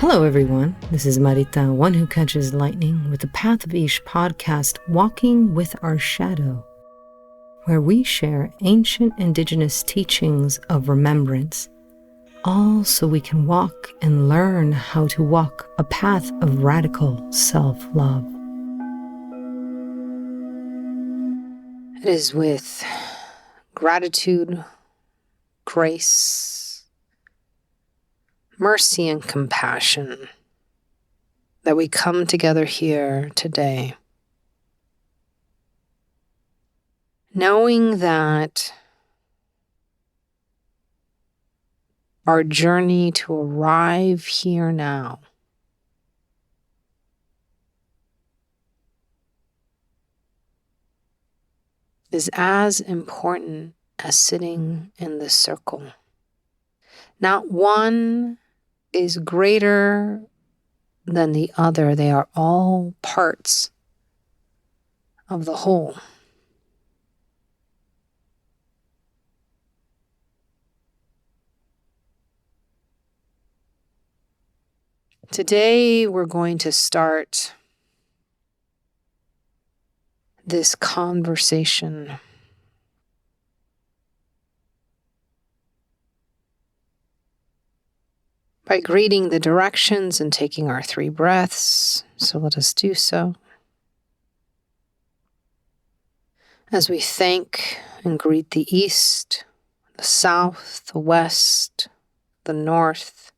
Hello everyone, this is Marita, one who catches lightning, with the Path of Ish podcast, Walking with Our Shadow, where we share ancient indigenous teachings of remembrance, all so we can walk and learn how to walk a path of radical self-love. It is with gratitude, grace, mercy, and compassion that we come together here today, knowing that our journey to arrive here now is as important as sitting in the circle. Not one is greater than the other. They are all parts of the whole. Today, we're going to start this conversation by greeting the directions and taking our 3 breaths. So let us do so. As we thank and greet the east, the south, the west, the north,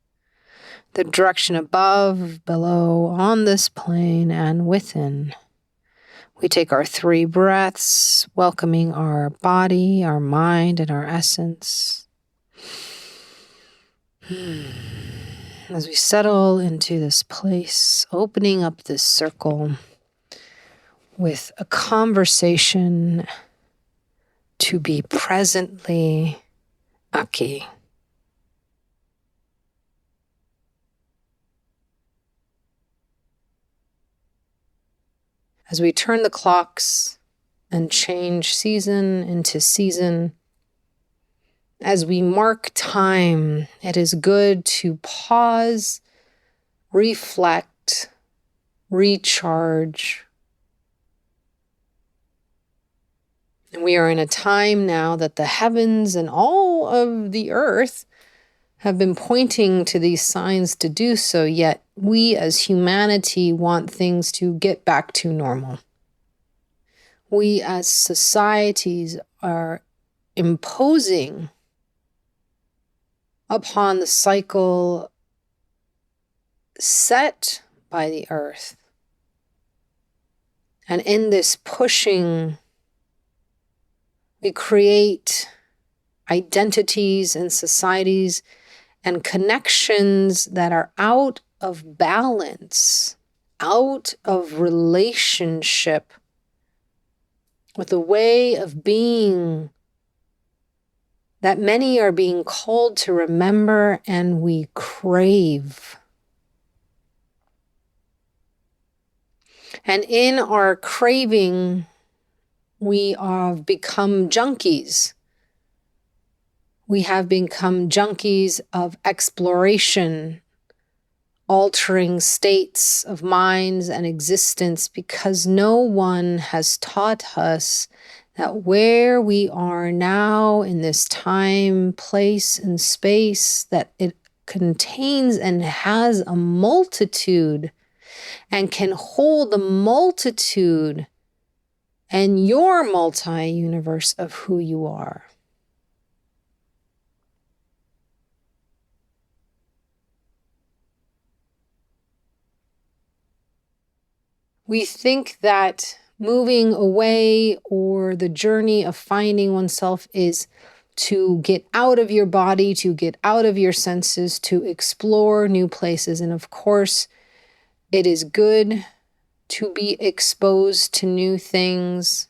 the direction above, below, on this plane, and within. We take our 3 breaths, welcoming our body, our mind, and our essence. As we settle into this place, opening up this circle with a conversation to be presently Aquí. As we turn the clocks and change season into season, as we mark time, it is good to pause, reflect, recharge. And we are in a time now that the heavens and all of the earth have been pointing to these signs to do so, yet we as humanity want things to get back to normal. We as societies are imposing upon the cycle set by the earth. And in this pushing, we create identities and societies and connections that are out of balance, out of relationship with the way of being that many are being called to remember and we crave. And in our craving, we have become junkies. We have become junkies of exploration, altering states of minds and existence, because no one has taught us that where we are now in this time, place, and space, that it contains and has a multitude and can hold the multitude and your multi-universe of who you are. We think that moving away or the journey of finding oneself is to get out of your body, to get out of your senses, to explore new places. And of course, it is good to be exposed to new things.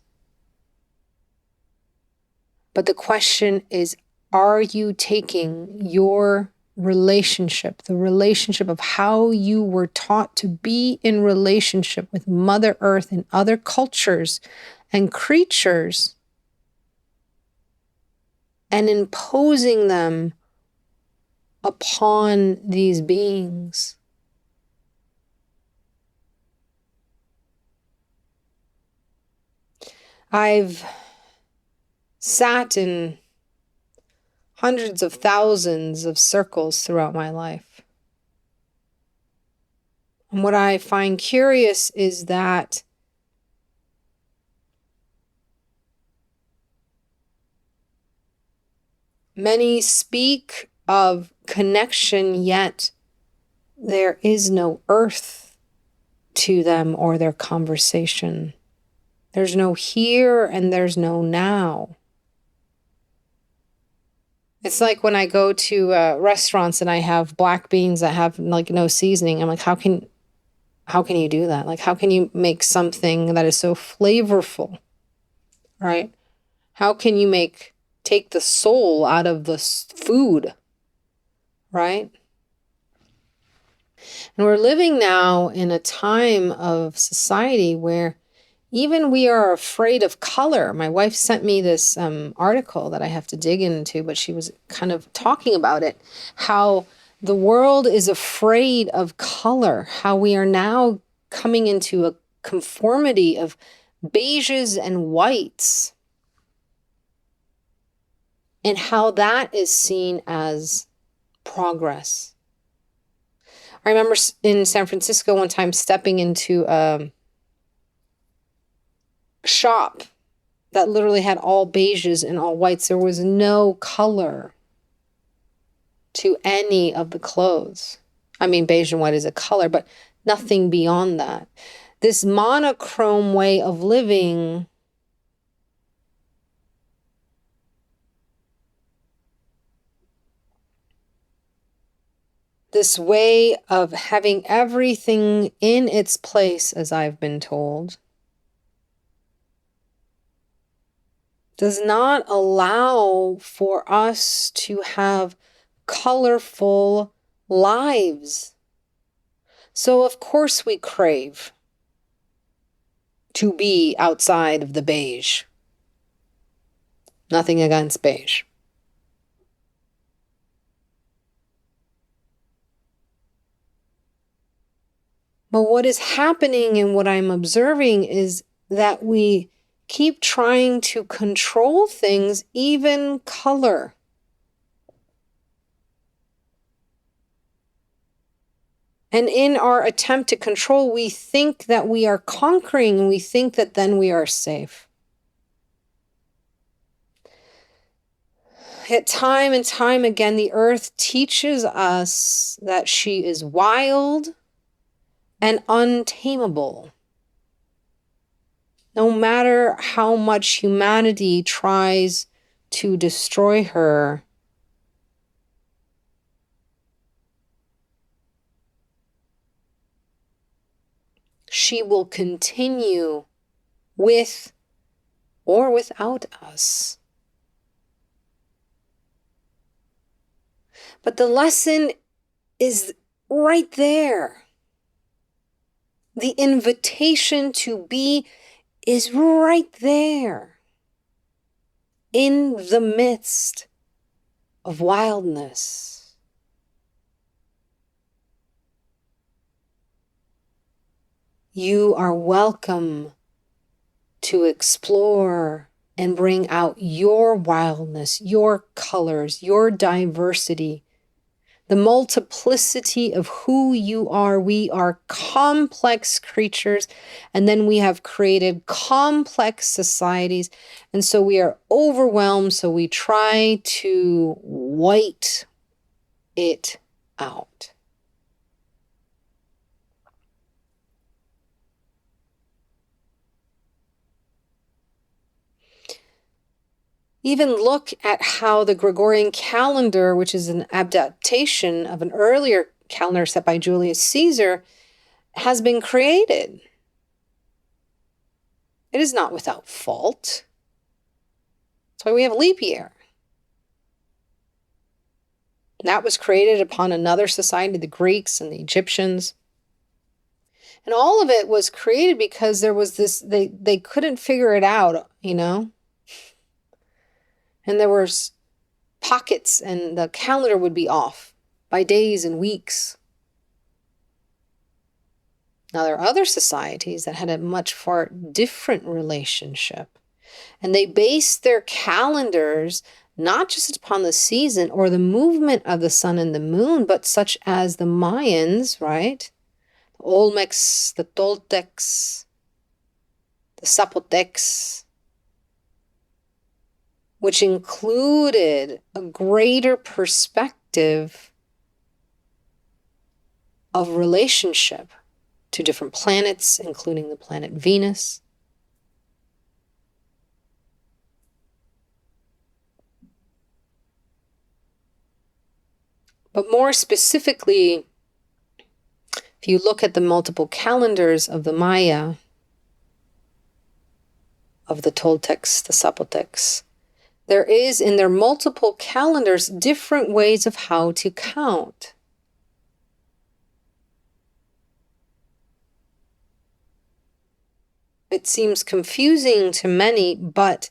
But the question is, are you taking your relationship, the relationship of how you were taught to be in relationship with Mother Earth and other cultures and creatures, and imposing them upon these beings? I've sat in hundreds of thousands of circles throughout my life. And what I find curious is that many speak of connection, yet there is no earth to them or their conversation. There's no here and there's no now. It's like when I go to restaurants and I have black beans that have like no seasoning. I'm like, how can you do that? Like, how can you make something that is so flavorful, right? How can you take the soul out of the food, right? And we're living now in a time of society where even we are afraid of color. My wife sent me this article that I have to dig into, but she was kind of talking about it, how the world is afraid of color, how we are now coming into a conformity of beiges and whites, and how that is seen as progress. I remember in San Francisco one time stepping into a shop that literally had all beiges and all whites. There was no color to any of the clothes. I mean, beige and white is a color, but nothing beyond that. This monochrome way of living this way of having everything in its place, as I've been told, does not allow for us to have colorful lives. So of course we crave to be outside of the beige. Nothing against beige. But what is happening and what I'm observing is that we keep trying to control things, even color. And in our attempt to control, we think that we are conquering, and we think that then we are safe. Yet time and time again, the earth teaches us that she is wild and untamable. No matter how much humanity tries to destroy her, she will continue with or without us. But the lesson is right there. The invitation to be is right there in the midst of wildness. You are welcome to explore and bring out your wildness, your colors, your diversity, the multiplicity of who you are. We are complex creatures, and then we have created complex societies, and so we are overwhelmed, so we try to white it out. Even look at how the Gregorian calendar, which is an adaptation of an earlier calendar set by Julius Caesar, has been created. It is not without fault. That's why we have leap year. That was created upon another society, the Greeks and the Egyptians. And all of it was created because there was this, they couldn't figure it out, And there was pockets, and the calendar would be off by days and weeks. Now, there are other societies that had a much far different relationship. And they base their calendars not just upon the season or the movement of the sun and the moon, but such as the Mayans, right? The Olmecs, the Toltecs, the Zapotecs, which included a greater perspective of relationship to different planets, including the planet Venus. But more specifically, if you look at the multiple calendars of the Maya, of the Toltecs, the Zapotecs, there is in their multiple calendars different ways of how to count. It seems confusing to many, but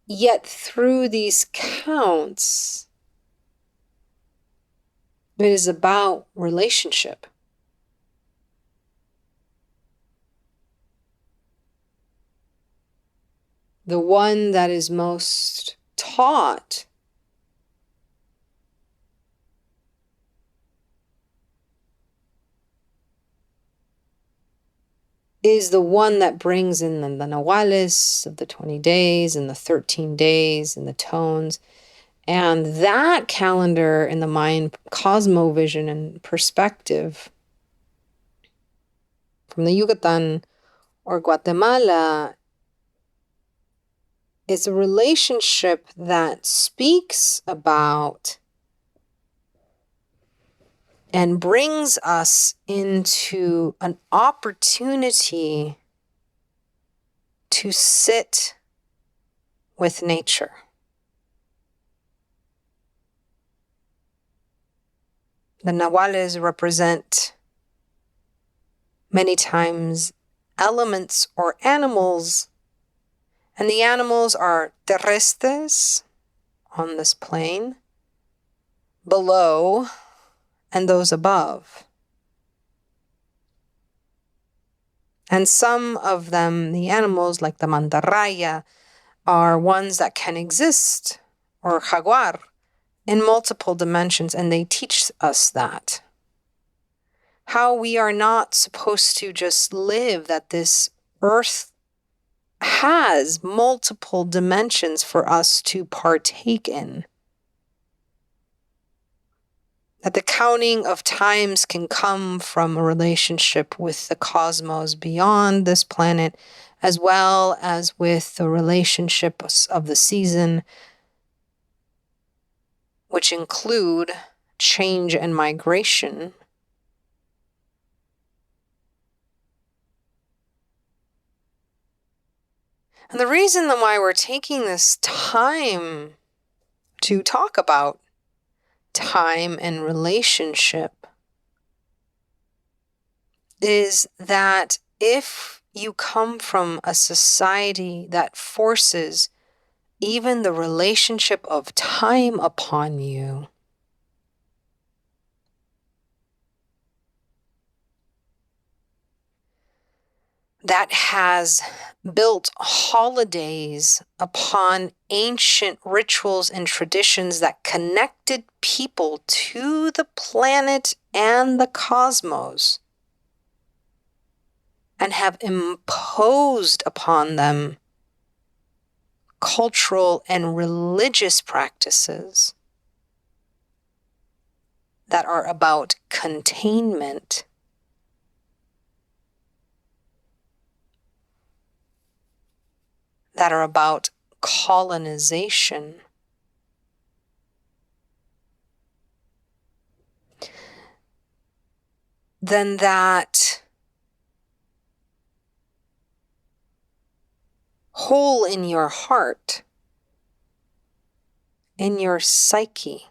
yet through these counts, it is about relationship. The one that is most taught is the one that brings in the Nahuales of the 20 days and the 13 days and the tones. And that calendar in the Mayan cosmovision and perspective from the Yucatan or Guatemala is a relationship that speaks about and brings us into an opportunity to sit with nature. The Nahuales represent many times elements or animals, and the animals are terrestres on this plane, below, and those above. And some of them, the animals like the mantarraya, are ones that can exist, or jaguar, in multiple dimensions, and they teach us that. How we are not supposed to just live, that this earth has multiple dimensions for us to partake in. That the counting of times can come from a relationship with the cosmos beyond this planet, as well as with the relationships of the season, which include change and migration. And the reason why we're taking this time to talk about time and relationship is that if you come from a society that forces even the relationship of time upon you, that has built holidays upon ancient rituals and traditions that connected people to the planet and the cosmos, and have imposed upon them cultural and religious practices that are about containment, that are about colonization. Then that hole in your heart, in your psyche,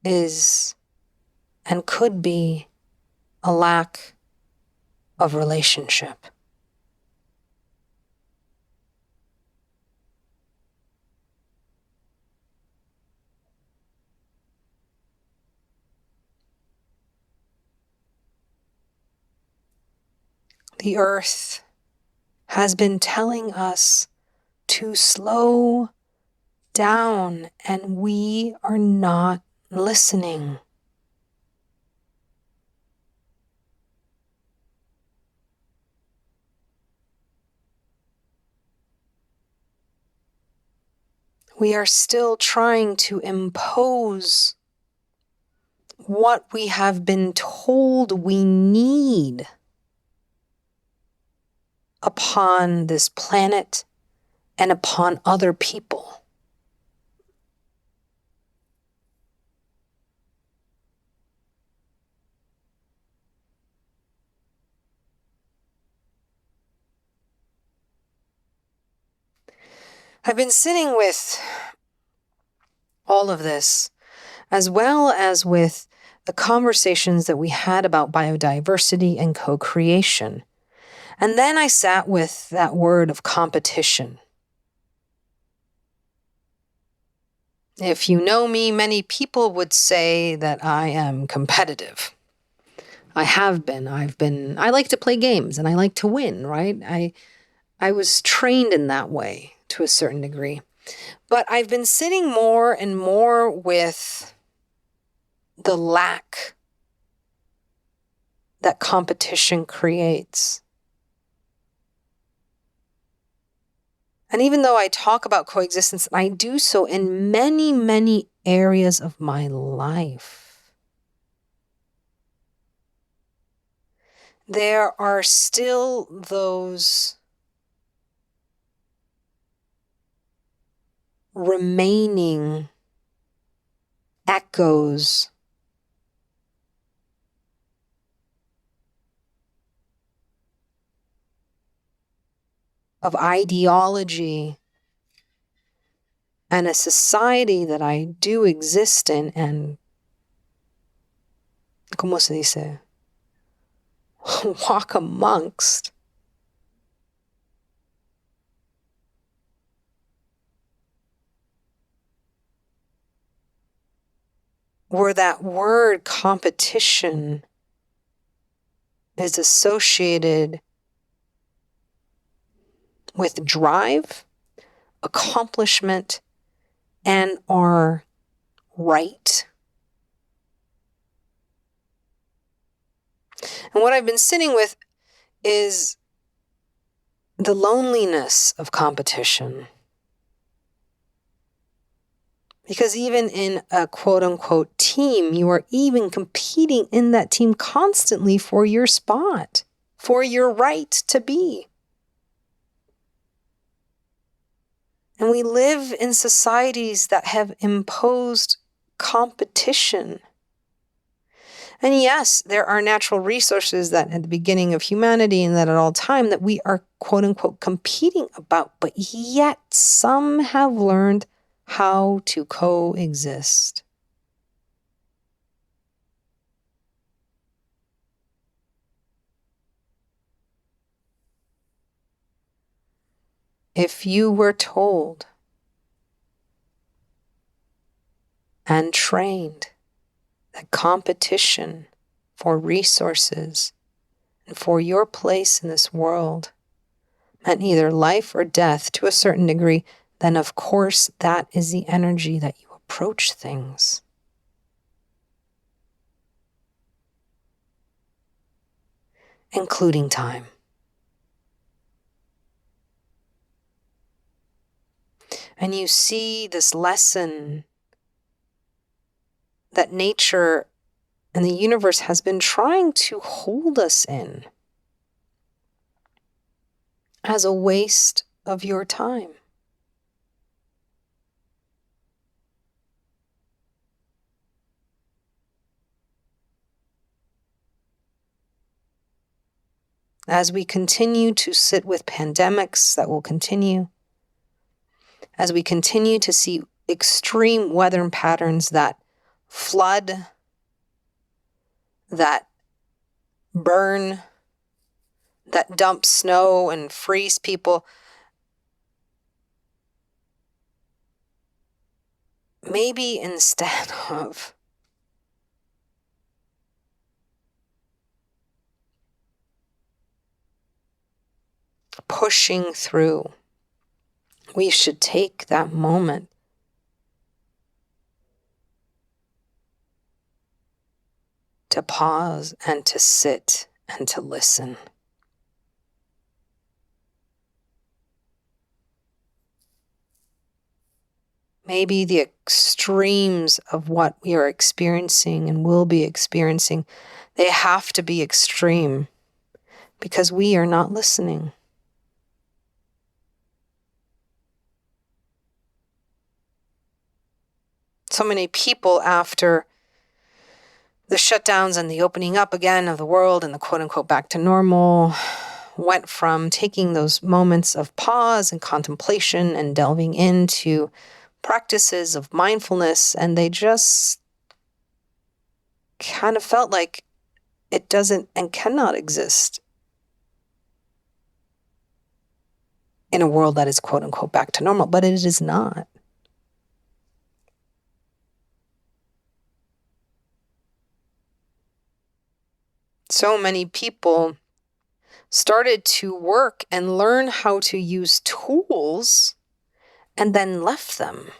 is and could be a lack of relationship. The earth has been telling us to slow down, and we are not listening. We are still trying to impose what we have been told we need upon this planet and upon other people. I've been sitting with all of this, as well as with the conversations that we had about biodiversity and co-creation. And then I sat with that word of competition. If you know me, many people would say that I am competitive. I have been. I like to play games and I like to win, right? I was trained in that way to a certain degree. But I've been sitting more and more with the lack that competition creates. And even though I talk about coexistence, I do so in many, many areas of my life, there are still those remaining echoes of ideology and a society that I do exist in and, ¿cómo se dice? Walk amongst. Where that word competition is associated with drive, accomplishment, and our right. And what I've been sitting with is the loneliness of competition. Because even in a quote unquote team, you are even competing in that team constantly for your spot, for your right to be. And we live in societies that have imposed competition. And yes, there are natural resources that at the beginning of humanity and that at all time that we are quote unquote competing about, but yet some have learned how to coexist. If you were told and trained that competition for resources and for your place in this world meant either life or death to a certain degree, then of course that is the energy that you approach things. Including time. And you see this lesson that nature and the universe has been trying to hold us in as a waste of your time. As we continue to sit with pandemics that will continue, as we continue to see extreme weather patterns that flood, that burn, that dump snow and freeze people, maybe instead of pushing through. We should take that moment to pause and to sit and to listen. Maybe the extremes of what we are experiencing and will be experiencing, they have to be extreme because we are not listening. So many people, after the shutdowns and the opening up again of the world and the quote unquote back to normal, went from taking those moments of pause and contemplation and delving into practices of mindfulness, and they just kind of felt like it doesn't and cannot exist in a world that is quote unquote back to normal, but it is not. So many people started to work and learn how to use tools and then left them.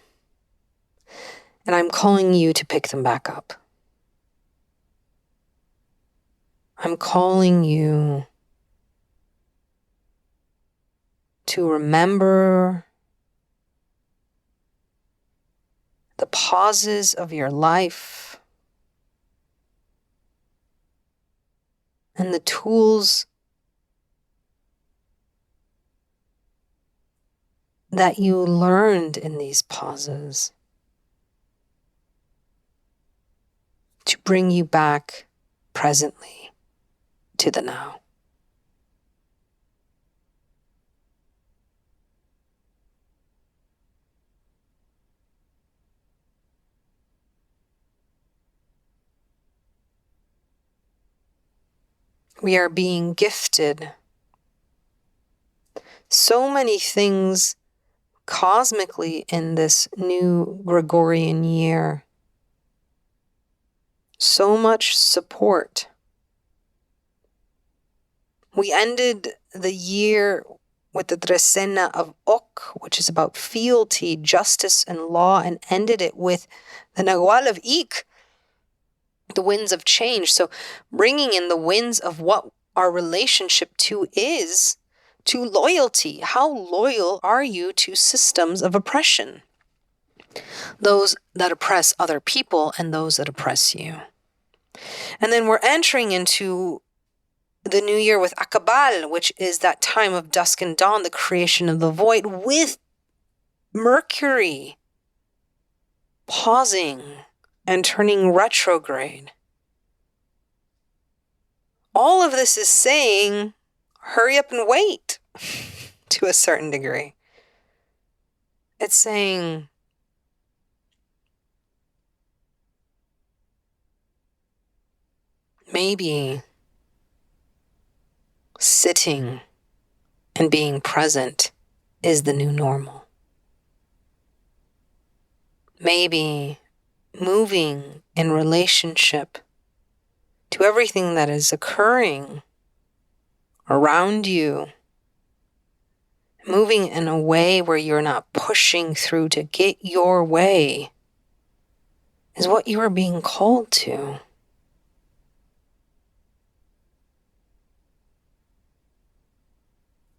And I'm calling you to pick them back up. I'm calling you to remember the pauses of your life and the tools that you learned in these pauses to bring you back presently to the now. We are being gifted so many things cosmically in this new Gregorian year. So much support. We ended the year with the Trecena of Ok, which is about fealty, justice, and law, and ended it with the Nagual of Ik, the winds of change. So bringing in the winds of what our relationship to is, to loyalty. How loyal are you to systems of oppression? Those that oppress other people and those that oppress you. And then we're entering into the new year with Akabal, which is that time of dusk and dawn, the creation of the void, with Mercury pausing and turning retrograde. All of this is saying, hurry up and wait to a certain degree. It's saying, maybe sitting and being present is the new normal. Maybe moving in relationship to everything that is occurring around you, moving in a way where you're not pushing through to get your way, is what you are being called to.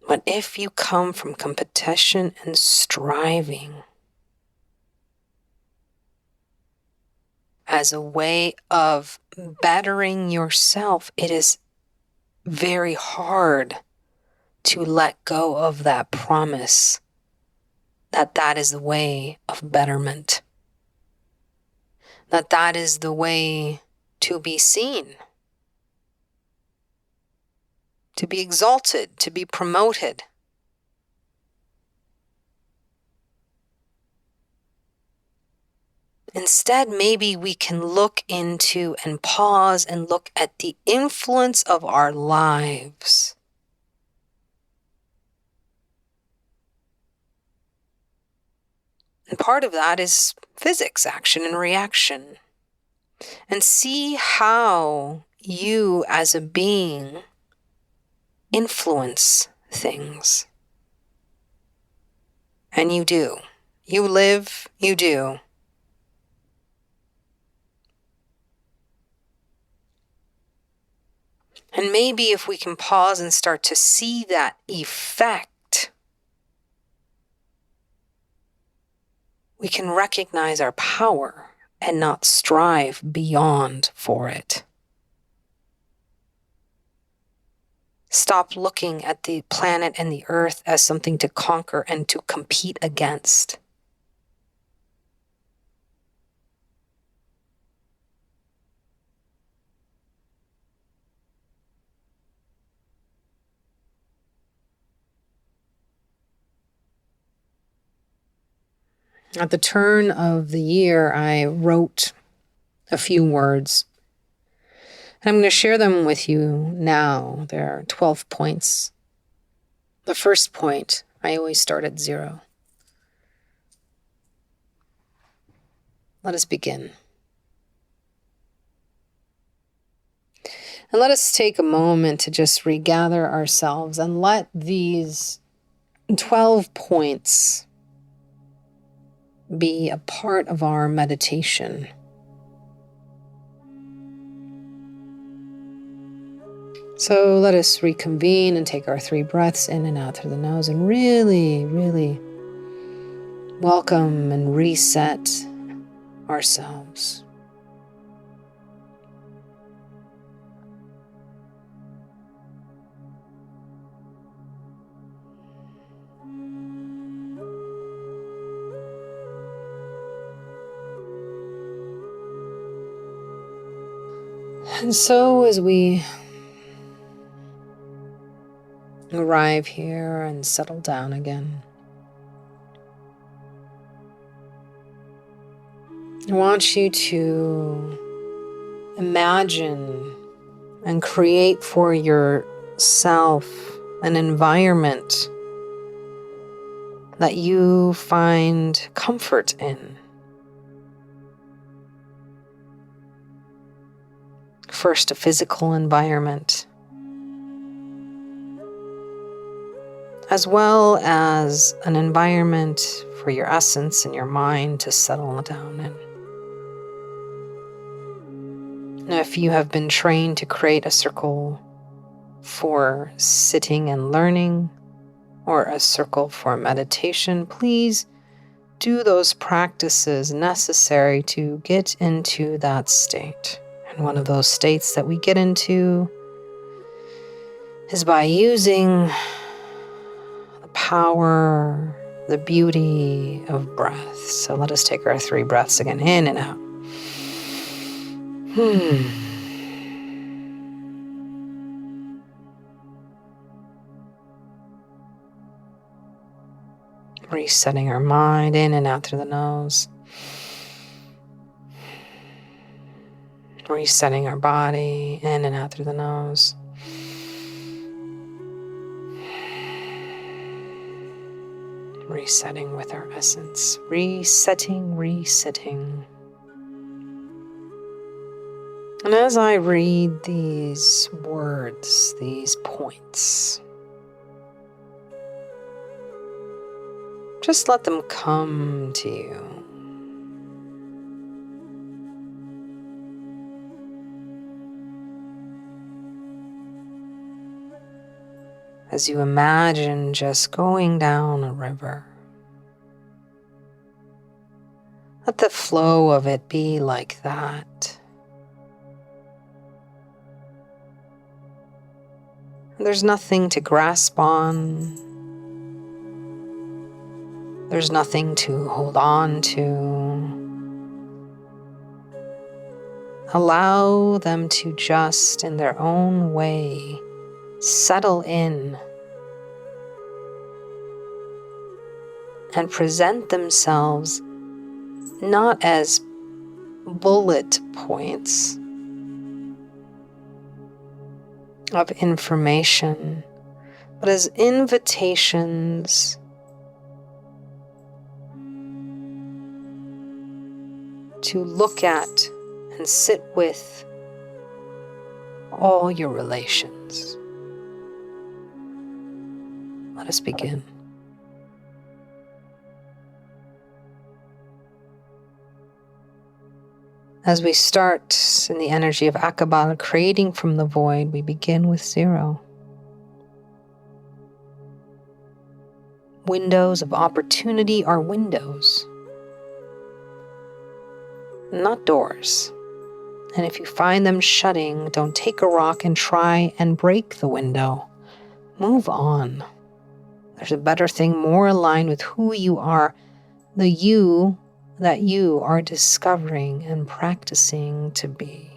But if you come from competition and striving as a way of bettering yourself, it is very hard to let go of that promise that that is the way of betterment, that that is the way to be seen, to be exalted, to be promoted. Instead, maybe we can look into and pause and look at the influence of our lives. And part of that is physics, action and reaction. And see how you as a being influence things. And you do. You live, you do. And maybe if we can pause and start to see that effect, we can recognize our power and not strive beyond for it. Stop looking at the planet and the earth as something to conquer and to compete against. At the turn of the year, I wrote a few words. And I'm going to share them with you now. There are 12 points. The first point, I always start at 0. Let us begin. And let us take a moment to just regather ourselves and let these 12 points be a part of our meditation. So let us reconvene and take our 3 breaths in and out through the nose and really, really welcome and reset ourselves. And so as we arrive here and settle down again, I want you to imagine and create for yourself an environment that you find comfort in. First, a physical environment, as well as an environment for your essence and your mind to settle down in. Now, if you have been trained to create a circle for sitting and learning, or a circle for meditation, please do those practices necessary to get into that state. And one of those states that we get into is by using the power, the beauty of breath. So let us take our 3 breaths again, in and out. Resetting our mind, in and out through the nose. Resetting our body, in and out through the nose. Resetting with our essence. Resetting. And as I read these words, these points, just let them come to you. As you imagine just going down a river, let the flow of it be like that. There's nothing to grasp on. There's nothing to hold on to. Allow them to just, in their own way, settle in and present themselves not as bullet points of information, but as invitations to look at and sit with all your relations. Let us begin. As we start in the energy of Akabala, creating from the void, we begin with 0. Windows of opportunity are windows, not doors. And if you find them shutting, don't take a rock and try and break the window. Move on. There's a better thing more aligned with who you are, the you that you are discovering and practicing to be.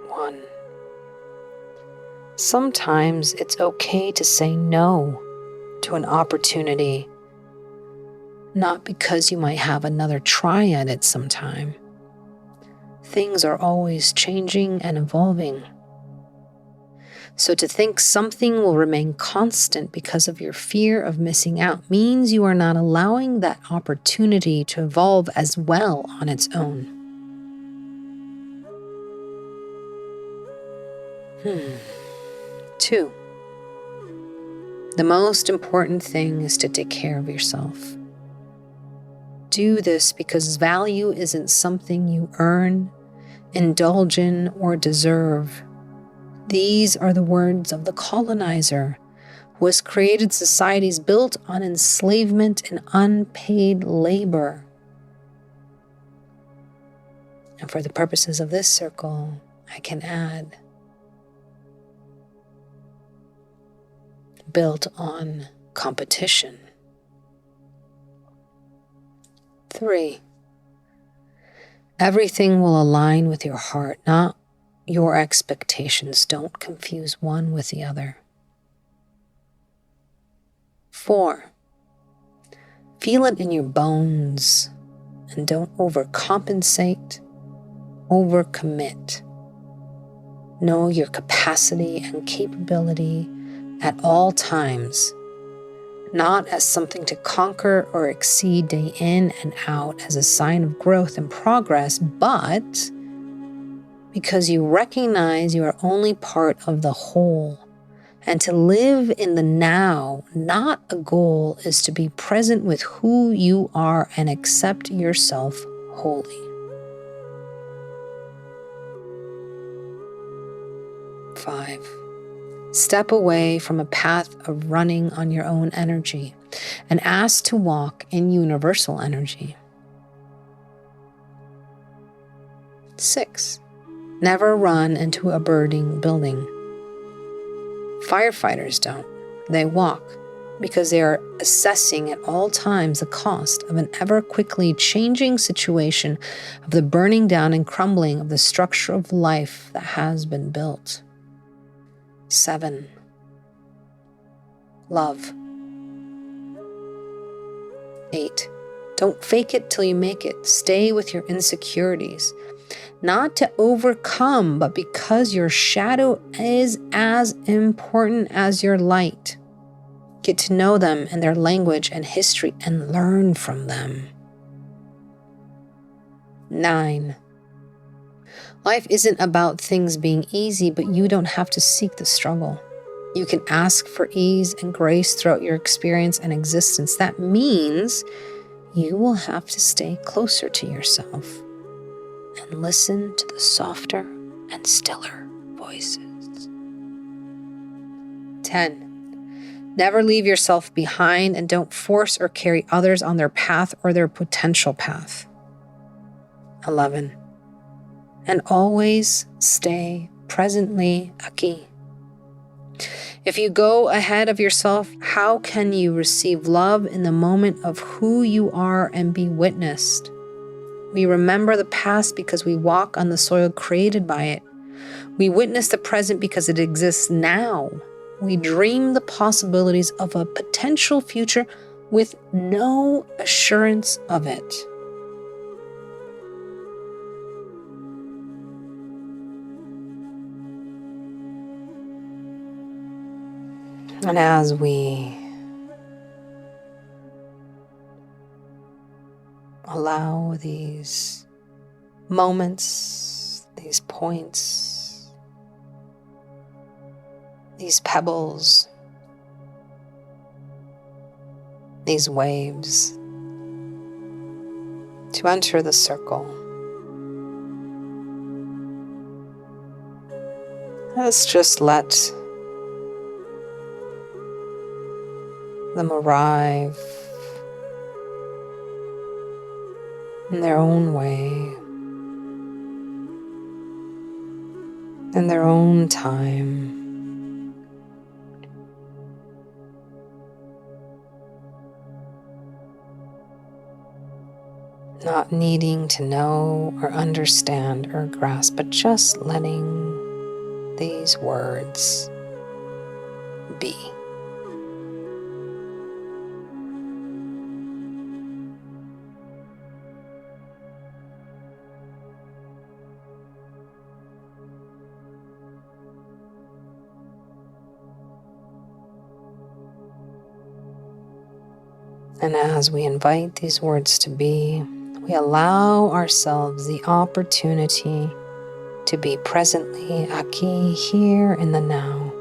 One. Sometimes it's okay to say no to an opportunity, not because you might have another try at it sometime. Things are always changing and evolving. So to think something will remain constant because of your fear of missing out means you are not allowing that opportunity to evolve as well on its own. 2. The most important thing is to take care of yourself. Do this because value isn't something you earn, indulge in, or deserve. These are the words of the colonizer, who has created societies built on enslavement and unpaid labor. And for the purposes of this circle, I can add, built on competition. 3. Everything will align with your heart, not your expectations. Don't confuse one with the other. 4. Feel it in your bones and don't overcompensate, overcommit. Know your capacity and capability at all times, not as something to conquer or exceed day in and out as a sign of growth and progress, but because you recognize you are only part of the whole. And to live in the now, not a goal, is to be present with who you are and accept yourself wholly. 5. Step away from a path of running on your own energy and ask to walk in universal energy. 6. Never run into a burning building. Firefighters don't. They walk because they are assessing at all times the cost of an ever quickly changing situation of the burning down and crumbling of the structure of life that has been built. 7. Love. 8. Don't fake it till you make it. Stay with your insecurities. Not to overcome, but because your shadow is as important as your light. Get to know them and their language and history and learn from them. 9. Life isn't about things being easy, but you don't have to seek the struggle. You can ask for ease and grace throughout your experience and existence. That means you will have to stay closer to yourself and listen to the softer and stiller voices. 10. Never leave yourself behind and don't force or carry others on their path or their potential path. 11. And always stay presently Aquí. If you go ahead of yourself, how can you receive love in the moment of who you are and be witnessed? We remember the past because we walk on the soil created by it. We witness the present because it exists now. We dream the possibilities of a potential future with no assurance of it. And as we allow these moments, these points, these pebbles, these waves, to enter the circle. Let's just let them arrive in their own way, in their own time. Not needing to know or understand or grasp, but just letting these words be. And as we invite these words to be, we allow ourselves the opportunity to be presently aquí, here in the now.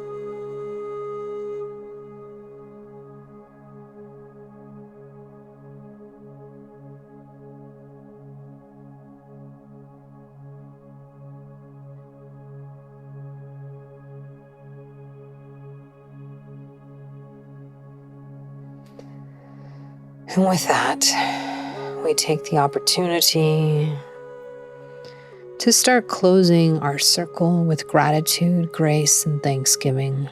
And with that, we take the opportunity to start closing our circle with gratitude, grace, and thanksgiving.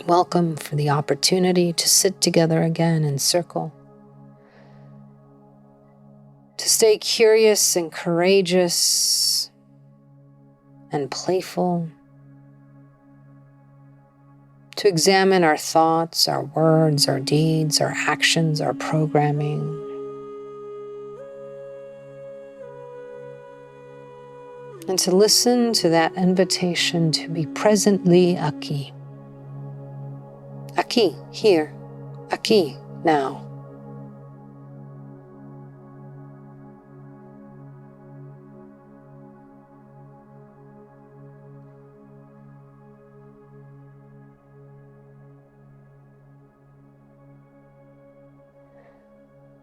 Welcome for the opportunity to sit together again in circle, to stay curious and courageous and playful, to examine our thoughts, our words, our deeds, our actions, our programming. And to listen to that invitation to be presently aquí. Aquí, here. Aquí, now.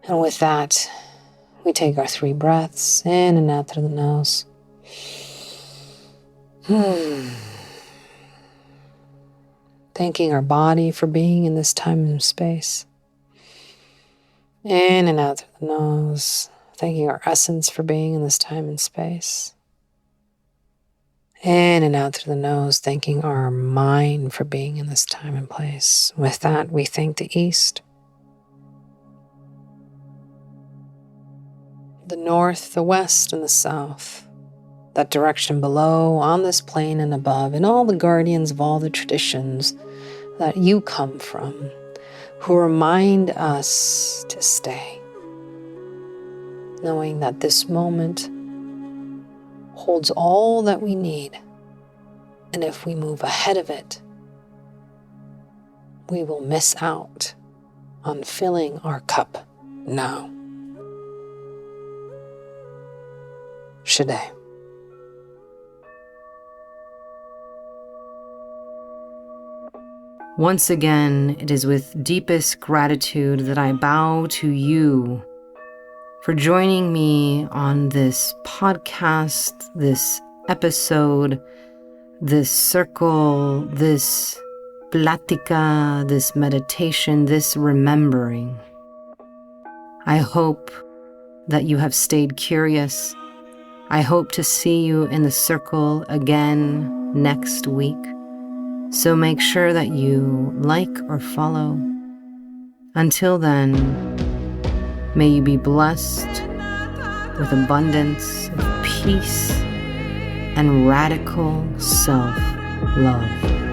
And with that, we take our 3 breaths in and out through the nose. Thanking our body for being in this time and space. In and out through the nose. Thanking our essence for being in this time and space. In and out through the nose. Thanking our mind for being in this time and place. With that, we thank the East, the North, the West, and the South, that direction below, on this plane and above, and all the guardians of all the traditions that you come from, who remind us to stay, knowing that this moment holds all that we need, and if we move ahead of it, we will miss out on filling our cup now. Shade. Once again, it is with deepest gratitude that I bow to you for joining me on this podcast, this episode, this circle, this plática, this meditation, this remembering. I hope that you have stayed curious. I hope to see you in the circle again next week. So make sure that you like or follow. Until then, may you be blessed with abundance of peace and radical self-love.